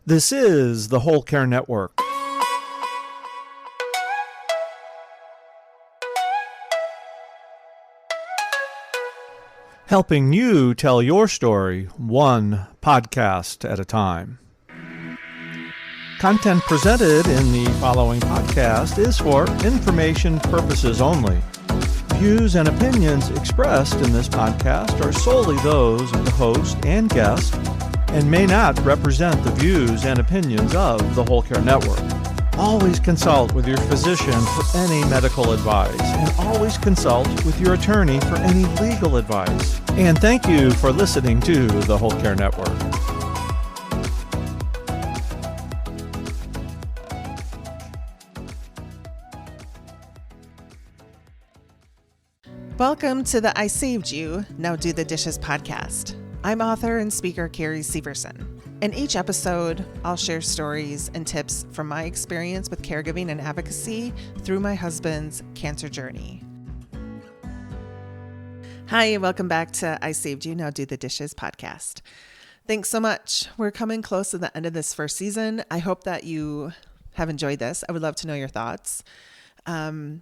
This is the Whole Care Network. Helping you tell your story one podcast at a time. Content presented in the following podcast is for information purposes only. Views and opinions expressed in this podcast are solely those of the host and guest and may not represent the views and opinions of the Whole Care Network. Always consult with your physician for any medical advice, and always consult with your attorney for any legal advice. And thank you for listening to the Whole Care Network. Welcome to the I Saved You, Now Do the Dishes podcast. I'm author and speaker Carrie Severson. In each episode, I'll share stories and tips from my experience with caregiving and advocacy through my husband's cancer journey. Hi, welcome back to I Saved You, Now Do the Dishes podcast. Thanks so much. We're coming close to the end of this first season. I hope that you have enjoyed this. I would love to know your thoughts. The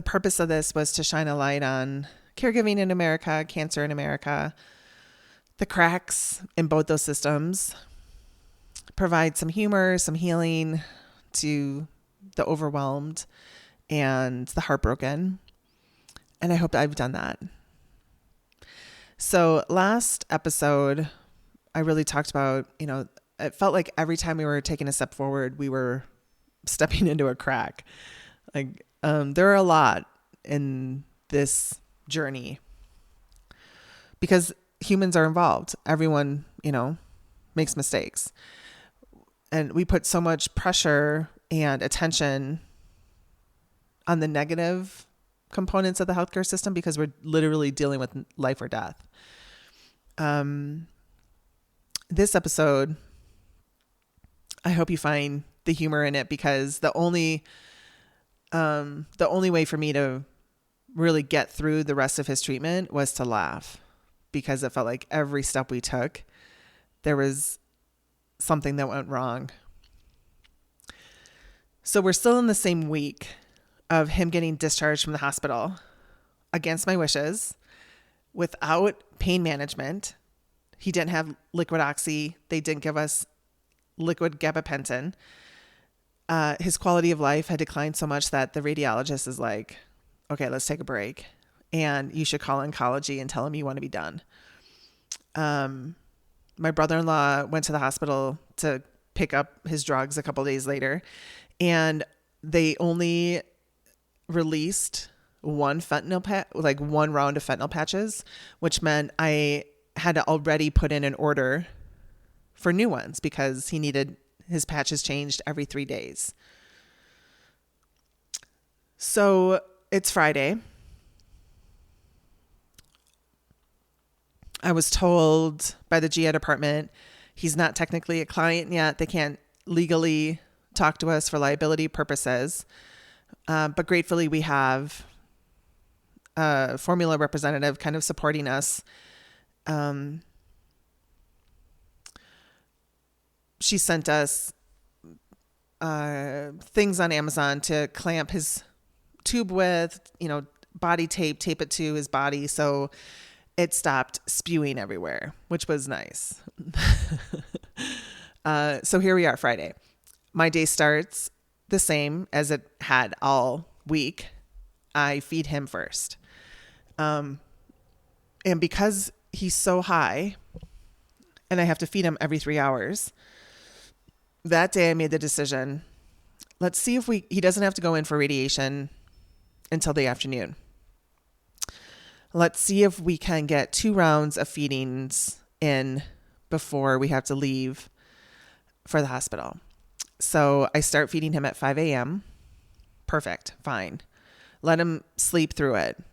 purpose of this was to shine a light on caregiving in America, cancer in America, the cracks in both those systems, provide some humor, some healing to the overwhelmed and the heartbroken. And I hope that I've done that. So last episode, I really talked about, it felt like every time we were taking a step forward, we were stepping into a crack. There are a lot in this journey because humans are involved. Everyone, makes mistakes. And we put so much pressure and attention on the negative components of the healthcare system because we're literally dealing with life or death. This episode, I hope you find the humor in it because the only way for me to really get through the rest of his treatment was to laugh because it felt like every step we took, there was something that went wrong. So we're still in the same week of him getting discharged from the hospital against my wishes without pain management. He didn't have liquid oxy. They didn't give us liquid gabapentin. His quality of life had declined so much that the radiologist is like, okay, let's take a break. And you should call oncology and tell him you want to be done. My brother-in-law went to the hospital to pick up his drugs a couple of days later. And they only released one one round of fentanyl patches, which meant I had to already put in an order for new ones because he needed his patches changed every 3 days. So it's Friday. I was told by the GI department, he's not technically a client yet. They can't legally talk to us for liability purposes. But gratefully, we have a formula representative kind of supporting us. She sent us things on Amazon to clamp his tube with, body tape it to his body. So it stopped spewing everywhere, which was nice. So here we are, Friday. My day starts the same as it had all week. I feed him first. And because he's so high and I have to feed him every 3 hours, that day I made the decision, let's see if he doesn't have to go in for radiation until the afternoon. Let's see if we can get 2 rounds of feedings in before we have to leave for the hospital. So I start feeding him at 5 a.m. Perfect. Fine. Let him sleep through it.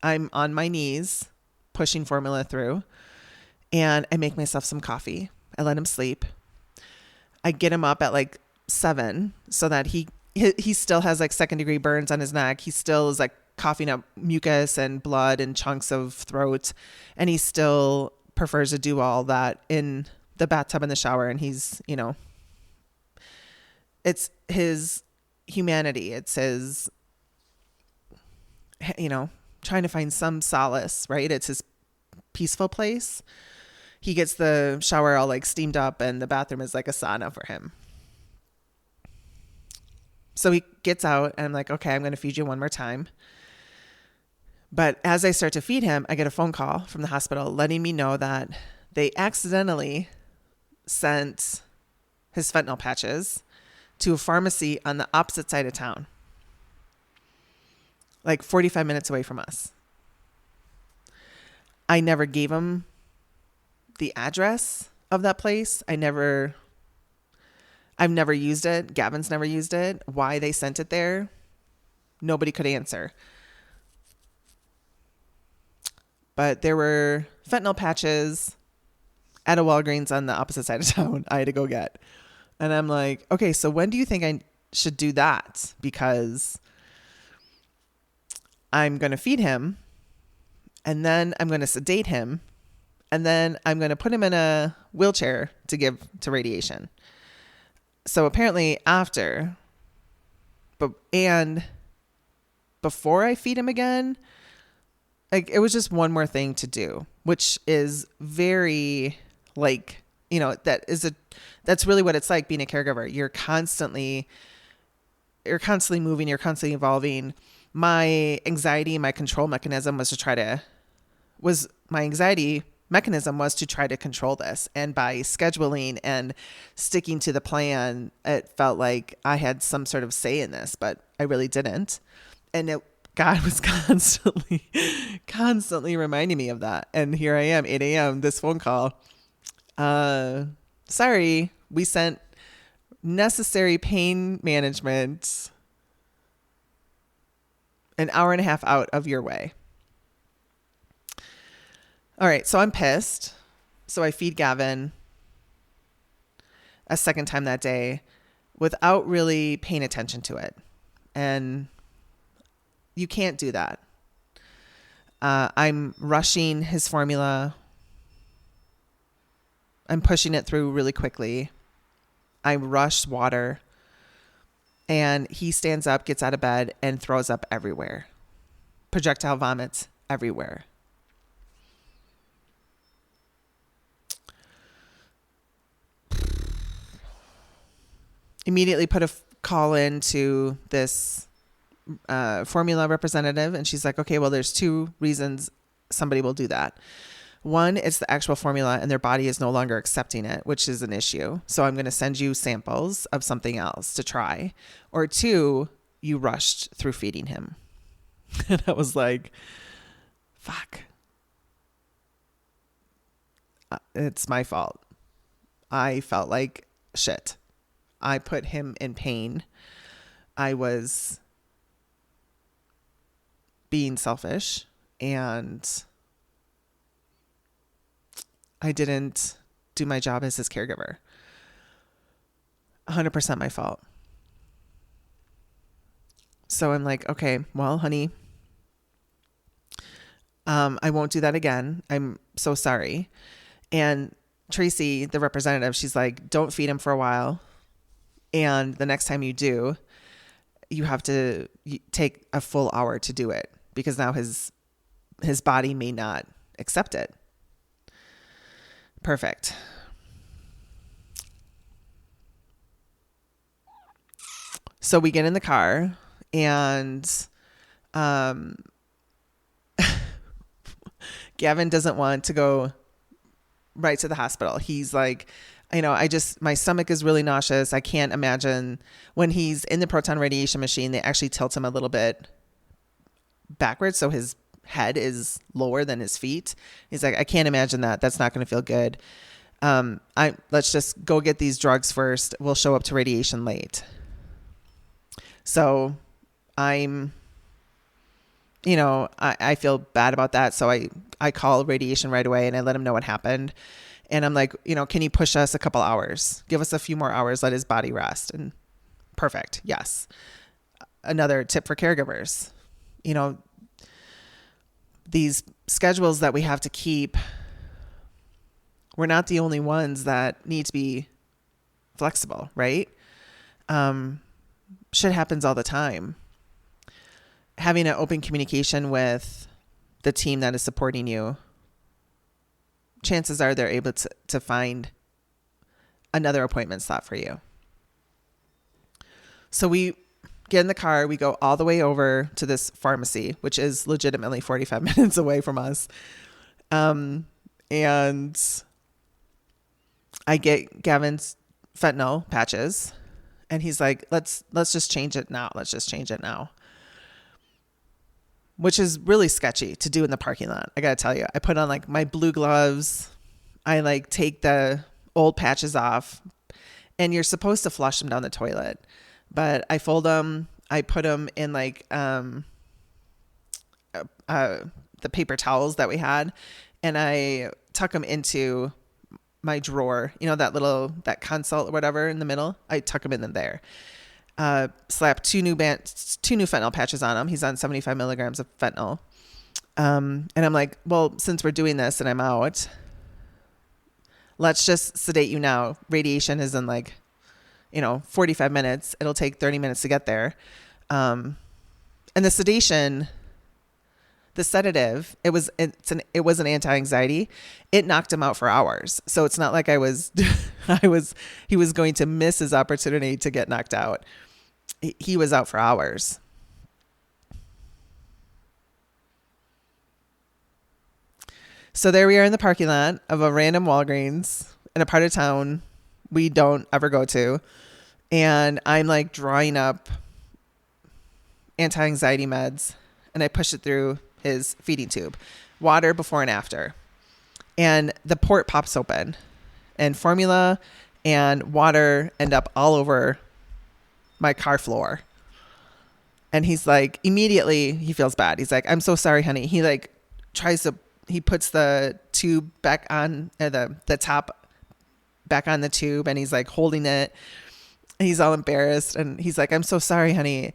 I'm on my knees pushing formula through and I make myself some coffee. I let him sleep. I get him up at 7 so that he still has 2nd degree burns on his neck. He still is coughing up mucus and blood and chunks of throat. And he still prefers to do all that in the bathtub and the shower, and he's, it's his humanity. It's his, trying to find some solace, right? It's his peaceful place. He gets the shower all like steamed up, and the bathroom is like a sauna for him. So he gets out, and I'm like, okay, I'm going to feed you one more time. But as I start to feed him, I get a phone call from the hospital letting me know that they accidentally sent his fentanyl patches to a pharmacy on the opposite side of town, like 45 minutes away from us. I never gave him the address of that place. I've never used it. Gavin's never used it. Why they sent it there, nobody could answer. But there were fentanyl patches at a Walgreens on the opposite side of town I had to go get. And I'm like, okay, so when do you think I should do that? Because I'm going to feed him, and then I'm going to sedate him, and then I'm going to put him in a wheelchair to give to radiation. So apparently and before I feed him again, like, it was just one more thing to do, which is very like, that's really what it's like being a caregiver. You're constantly moving, you're constantly evolving. My anxiety, my control mechanism was to try to control this. And by scheduling and sticking to the plan, it felt like I had some sort of say in this, but I really didn't. And God was constantly reminding me of that. And here I am, 8 a.m., this phone call. Sorry, we sent necessary pain management an hour and a half out of your way. All right, so I'm pissed. So I feed Gavin a second time that day without really paying attention to it. And you can't do that. I'm rushing his formula. I'm pushing it through really quickly. I rush water. And he stands up, gets out of bed, and throws up everywhere. Projectile vomits everywhere. Immediately put a call in to this formula representative, and she's like, okay, well, there's two reasons somebody will do that. One, it's the actual formula and their body is no longer accepting it, which is an issue. So I'm going to send you samples of something else to try. Or two, you rushed through feeding him. And I was like, fuck. It's my fault. I felt like shit. I put him in pain. I was being selfish, and I didn't do my job as his caregiver. 100% my fault. So I'm like, okay, well, honey, I won't do that again. I'm so sorry. And Tracy, the representative, she's like, don't feed him for a while. And the next time you do, you have to take a full hour to do it, because now his body may not accept it. Perfect. So we get in the car, and Gavin doesn't want to go right to the hospital. He's like, my stomach is really nauseous. I can't imagine. When he's in the proton radiation machine, they actually tilt him a little bit backwards, so his head is lower than his feet. He's like, I can't imagine that. That's not going to feel good. Let's just go get these drugs first. We'll show up to radiation late. So I feel bad about that. So I call radiation right away, and I let him know what happened. And I'm like, can you push us a couple hours? Give us a few more hours. Let his body rest. And perfect. Yes. Another tip for caregivers, these schedules that we have to keep, We're not the only ones that need to be flexible, right? Shit happens all the time. Having an open communication with the team that is supporting you, chances are they're able to find another appointment slot for you. So we get in the car, we go all the way over to this pharmacy, which is legitimately 45 minutes away from us. And I get Gavin's fentanyl patches, and he's like, let's just change it now. Let's just change it now. Which is really sketchy to do in the parking lot. I got to tell you, I put on like my blue gloves. I like take the old patches off, and you're supposed to flush them down the toilet, but I fold them. I put them in like, the paper towels that we had, and I tuck them into my drawer, that consult or whatever in the middle. I tuck them in there. Slap two new fentanyl patches on him. He's on 75 milligrams of fentanyl. And I'm like, well, since we're doing this and I'm out, let's just sedate you now. Radiation is in 45 minutes. It'll take 30 minutes to get there. And the sedation, the sedative, it was an anti-anxiety. It knocked him out for hours. So it's not like he was going to miss his opportunity to get knocked out. He was out for hours. So there we are in the parking lot of a random Walgreens in a part of town we don't ever go to. And I'm like drawing up anti-anxiety meds, and I push it through his feeding tube, water before and after. And the port pops open, and formula and water end up all over my car floor. And he's like, immediately he feels bad. He's like, I'm so sorry, honey. He like he puts the tube back on, the top back on the tube, and he's like holding it. And he's all embarrassed, and he's like, I'm so sorry, honey.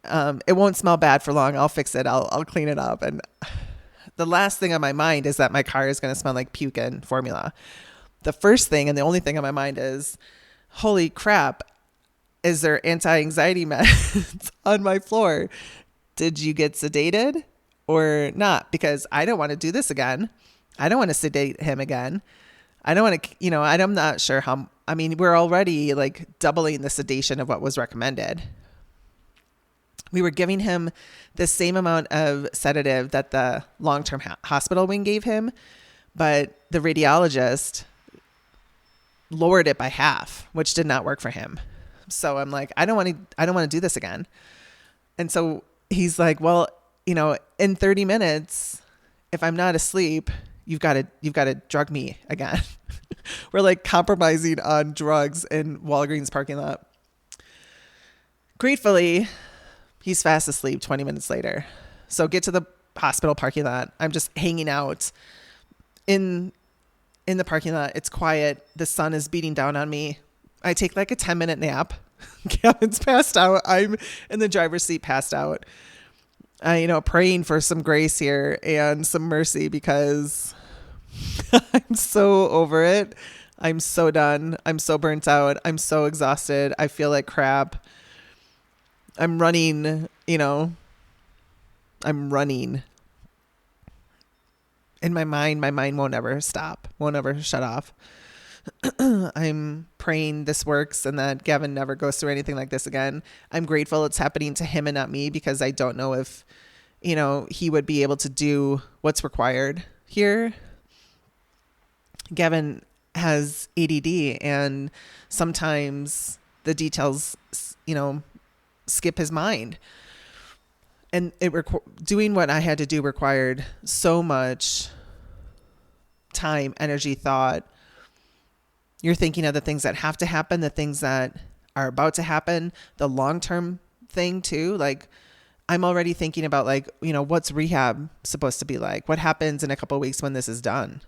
It won't smell bad for long. I'll fix it. I'll clean it up. And the last thing on my mind is that my car is going to smell like puke and formula. The first thing and the only thing on my mind is, holy crap, is there anti-anxiety meds on my floor? Did you get sedated or not? Because I don't want to do this again. I don't want to sedate him again. I don't want to, I'm not sure how, we're already like doubling the sedation of what was recommended. We were giving him the same amount of sedative that the long-term hospital wing gave him, but the radiologist lowered it by half, which did not work for him. So I'm like, I don't want to do this again. And so he's like, well, in 30 minutes, if I'm not asleep, you've got to drug me again. We're like compromising on drugs in Walgreens parking lot. Gratefully, he's fast asleep 20 minutes later. So get to the hospital parking lot. I'm just hanging out in the parking lot. It's quiet. The sun is beating down on me. I take like a 10-minute nap. Gavin's passed out. I'm in the driver's seat, passed out. Praying for some grace here and some mercy, because I'm so over it. I'm so done. I'm so burnt out. I'm so exhausted. I feel like crap. I'm running, in my mind won't ever stop, won't ever shut off. I'm praying this works and that Gavin never goes through anything like this again. I'm grateful it's happening to him and not me, because I don't know if, he would be able to do what's required here. Gavin has ADD, and sometimes the details, skip his mind. And doing what I had to do required so much time, energy, thought. You're thinking of the things that have to happen, the things that are about to happen, the long-term thing too. Like, I'm already thinking about what's rehab supposed to be like? What happens in a couple of weeks when this is done?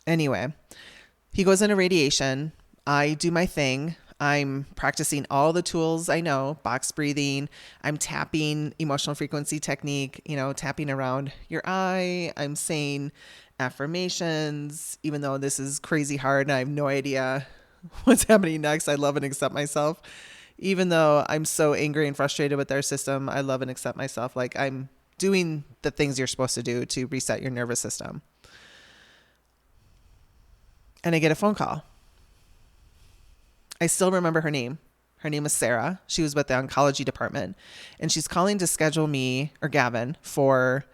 Anyway, he goes into radiation. I do my thing. I'm practicing all the tools I know, box breathing. I'm tapping emotional frequency technique, tapping around your eye. I'm saying affirmations, even though this is crazy hard and I have no idea what's happening next. I love and accept myself. Even though I'm so angry and frustrated with our system, I love and accept myself. Like, I'm doing the things you're supposed to do to reset your nervous system. And I get a phone call. I still remember her name. Her name was Sarah. She was with the oncology department. And she's calling to schedule me, or Gavin, for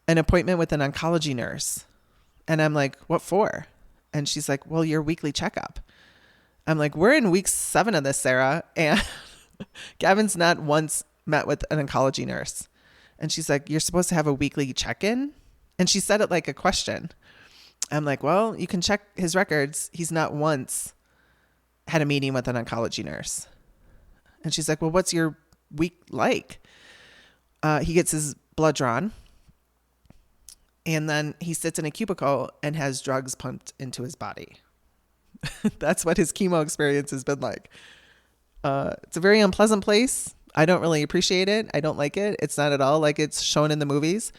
an appointment with an oncology nurse. And I'm like, what for? And she's like, well, your weekly checkup. I'm like, we're in week 7 of this, Sarah. And Gavin's not once met with an oncology nurse. And she's like, you're supposed to have a weekly check-in? And she said it like a question. I'm like, well, you can check his records. He's not once had a meeting with an oncology nurse. And she's like, well, what's your week like? He gets his blood drawn. And then he sits in a cubicle and has drugs pumped into his body. That's what his chemo experience has been like. It's a very unpleasant place. I don't really appreciate it. I don't like it. It's not at all like it's shown in the movies.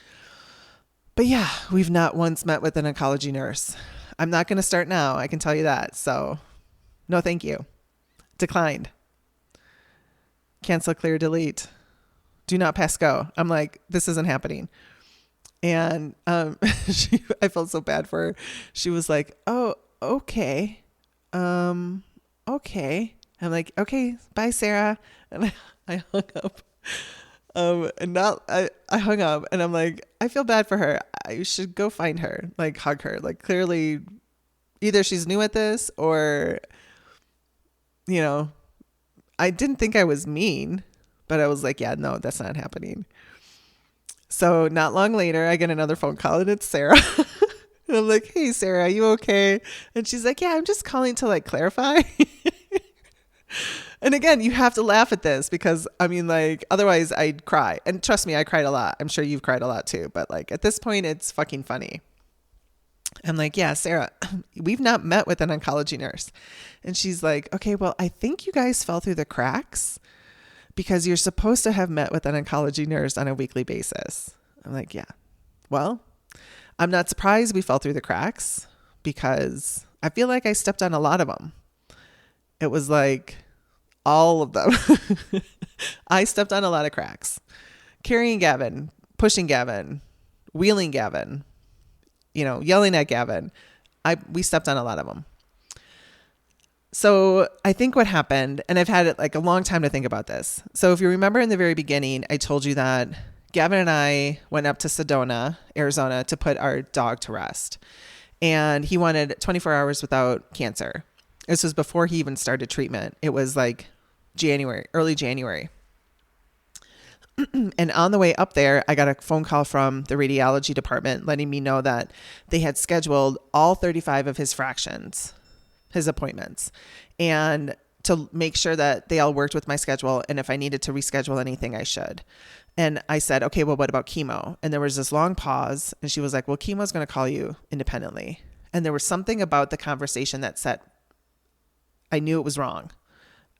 But yeah, we've not once met with an oncology nurse. I'm not going to start now. I can tell you that. So no, thank you. Declined. Cancel, clear, delete. Do not pass go. I'm like, this isn't happening. And I felt so bad for her. She was like, oh, okay. Okay. I'm like, okay, bye, Sarah. And I hung up. I hung up and I'm like, I feel bad for her. I should go find her, like hug her. Like, clearly either she's new at this or, I didn't think I was mean, but I was like, yeah, no, that's not happening. So not long later, I get another phone call and it's Sarah. And I'm like, hey, Sarah, are you okay? And she's like, yeah, I'm just calling to like clarify. And again, you have to laugh at this because otherwise I'd cry. And trust me, I cried a lot. I'm sure you've cried a lot too. But like at this point, it's fucking funny. I'm like, yeah, Sarah, we've not met with an oncology nurse. And she's like, okay, well, I think you guys fell through the cracks because you're supposed to have met with an oncology nurse on a weekly basis. I'm like, yeah, well, I'm not surprised we fell through the cracks because I feel like I stepped on a lot of them. It was like all of them. I stepped on a lot of cracks. Carrying Gavin, pushing Gavin, wheeling Gavin, yelling at Gavin. We stepped on a lot of them. So I think what happened, and I've had it like a long time to think about this. So if you remember in the very beginning, I told you that Gavin and I went up to Sedona, Arizona to put our dog to rest. And he wanted 24 hours without cancer. This was before he even started treatment. It was like early January. And on the way up there, I got a phone call from the radiology department letting me know that they had scheduled all 35 of his fractions, his appointments, and to make sure that they all worked with my schedule. And if I needed to reschedule anything, I should. And I said, okay, well, what about chemo? And there was this long pause. And she was like, well, chemo's going to call you independently. And there was something about the conversation that said, I knew it was wrong.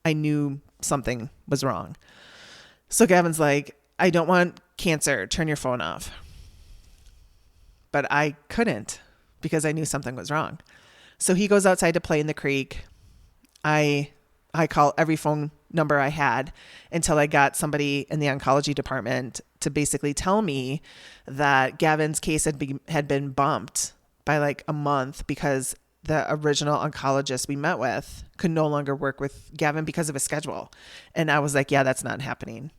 I knew something was wrong. So Gavin's like, I don't want cancer. Turn your phone off. But I couldn't because I knew something was wrong. So he goes outside to play in the creek. I call every phone number I had until I got somebody in the oncology department to basically tell me that Gavin's case had been bumped by like a month because the original oncologist we met with could no longer work with Gavin because of his schedule. And I was like, yeah, that's not happening.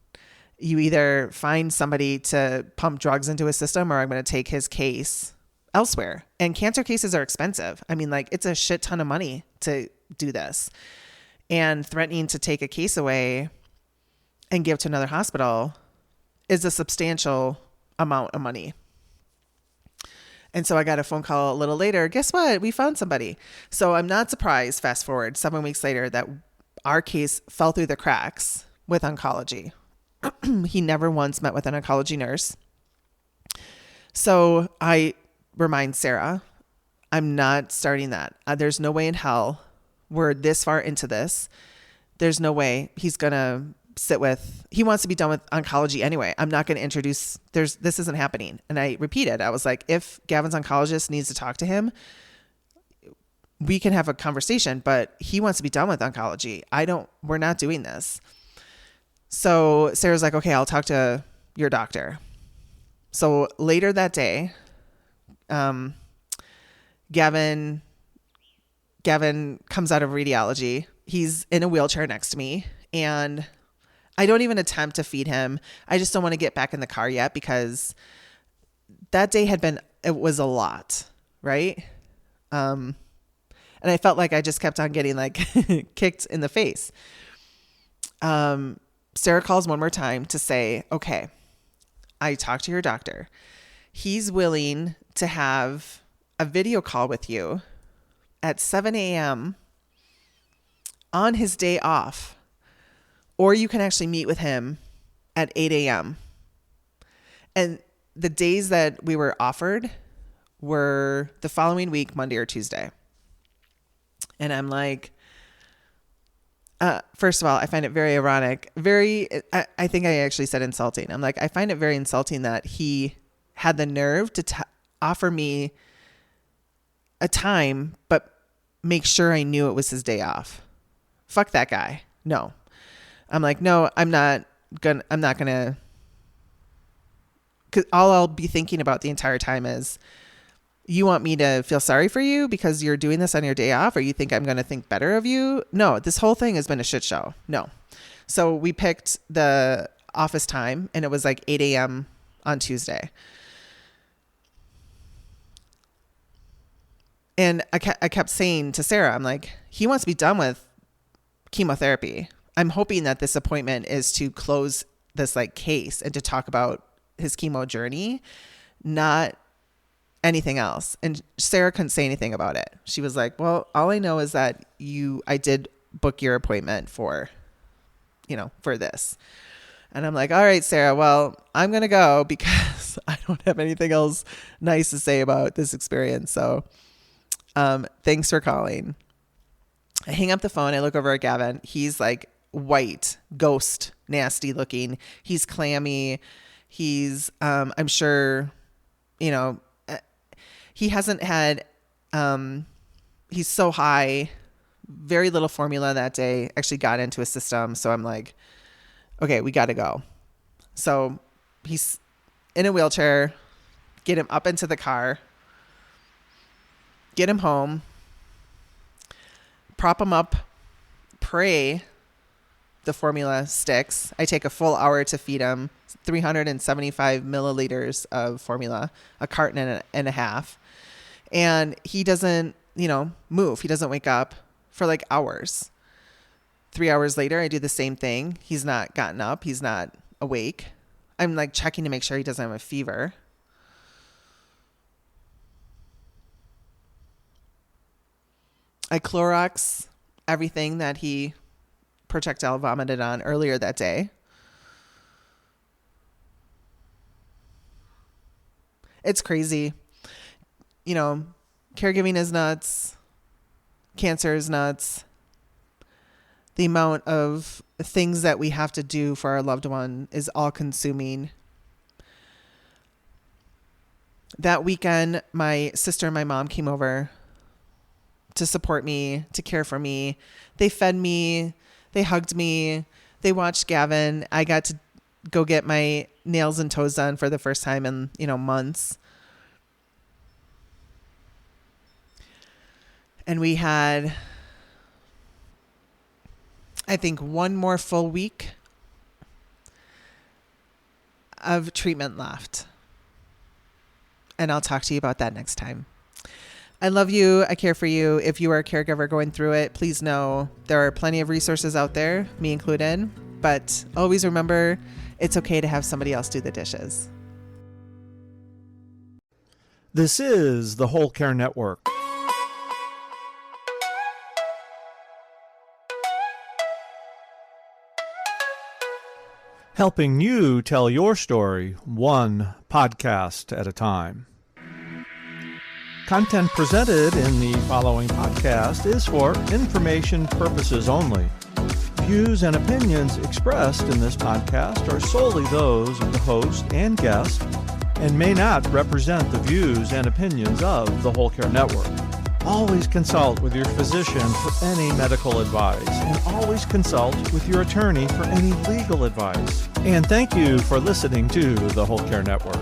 You either find somebody to pump drugs into his system or I'm going to take his case elsewhere. And cancer cases are expensive. I mean, like, it's a shit ton of money to do this. And threatening to take a case away and give to another hospital is a substantial amount of money. And so I got a phone call a little later. Guess what? We found somebody. So I'm not surprised, fast forward 7 weeks later, that our case fell through the cracks with oncology. He never once met with an oncology nurse. So I remind Sarah, I'm not starting that. There's no way in hell we're this far into this. There's no way he's going to he wants to be done with oncology anyway. I'm not going to introduce, this isn't happening. And I repeated, I was like, if Gavin's oncologist needs to talk to him, we can have a conversation, but he wants to be done with oncology. We're not doing this. So Sarah's like, okay, I'll talk to your doctor. So later that day, Gavin comes out of radiology. He's in a wheelchair next to me, and I don't even attempt to feed him. I just don't want to get back in the car yet because that day it was a lot, right? And I felt like I just kept on getting like kicked in the face. Sarah calls one more time to say, okay, I talked to your doctor. He's willing to have a video call with you at 7 a.m. on his day off, or you can actually meet with him at 8 a.m. And the days that we were offered were the following week, Monday or Tuesday. And I'm like, first of all, I find it very ironic. I think I actually said insulting. I'm like, I find it very insulting that he had the nerve to offer me a time, but make sure I knew it was his day off. Fuck that guy. No. I'm like, no, I'm not gonna, cause all I'll be thinking about the entire time is, you want me to feel sorry for you because you're doing this on your day off, or you think I'm going to think better of you? No, this whole thing has been a shit show. No. So we picked the office time, and it was like 8 a.m. on Tuesday. And I kept saying to Sarah, I'm like, he wants to be done with chemotherapy. I'm hoping that this appointment is to close this like case and to talk about his chemo journey, not anything else. And Sarah couldn't say anything about it. She was like, well, all I know is that I did book your appointment for this. And I'm like, all right, Sarah, well, I'm going to go because I don't have anything else nice to say about this experience. So, thanks for calling. I hang up the phone. I look over at Gavin. He's like white, ghost, nasty looking. He's clammy. He's, I'm sure, he hasn't had, he's so high, very little formula that day, actually got into his system. So I'm like, okay, we got to go. So he's in a wheelchair, get him up into the car, get him home, prop him up, pray the formula sticks. I take a full hour to feed him 375 milliliters of formula, a carton and a half. And he doesn't, move. He doesn't wake up for like hours. 3 hours later, I do the same thing. He's not gotten up. He's not awake. I'm like checking to make sure he doesn't have a fever. I Clorox everything that he projectile vomited on earlier that day. It's crazy. Caregiving is nuts. Cancer is nuts. The amount of things that we have to do for our loved one is all consuming. That weekend, my sister and my mom came over to support me, to care for me. They fed me. They hugged me. They watched Gavin. I got to go get my nails and toes done for the first time in, months. And we had, I think, one more full week of treatment left. And I'll talk to you about that next time. I love you. I care for you. If you are a caregiver going through it, please know there are plenty of resources out there, me included. But always remember, it's okay to have somebody else do the dishes. This is the Whole Care Network. Helping you tell your story one podcast at a time. Content presented in the following podcast is for information purposes only. Views and opinions expressed in this podcast are solely those of the host and guest and may not represent the views and opinions of the Whole Care Network. Always consult with your physician for any medical advice, and always consult with your attorney for any legal advice. And thank you for listening to the Whole Care Network.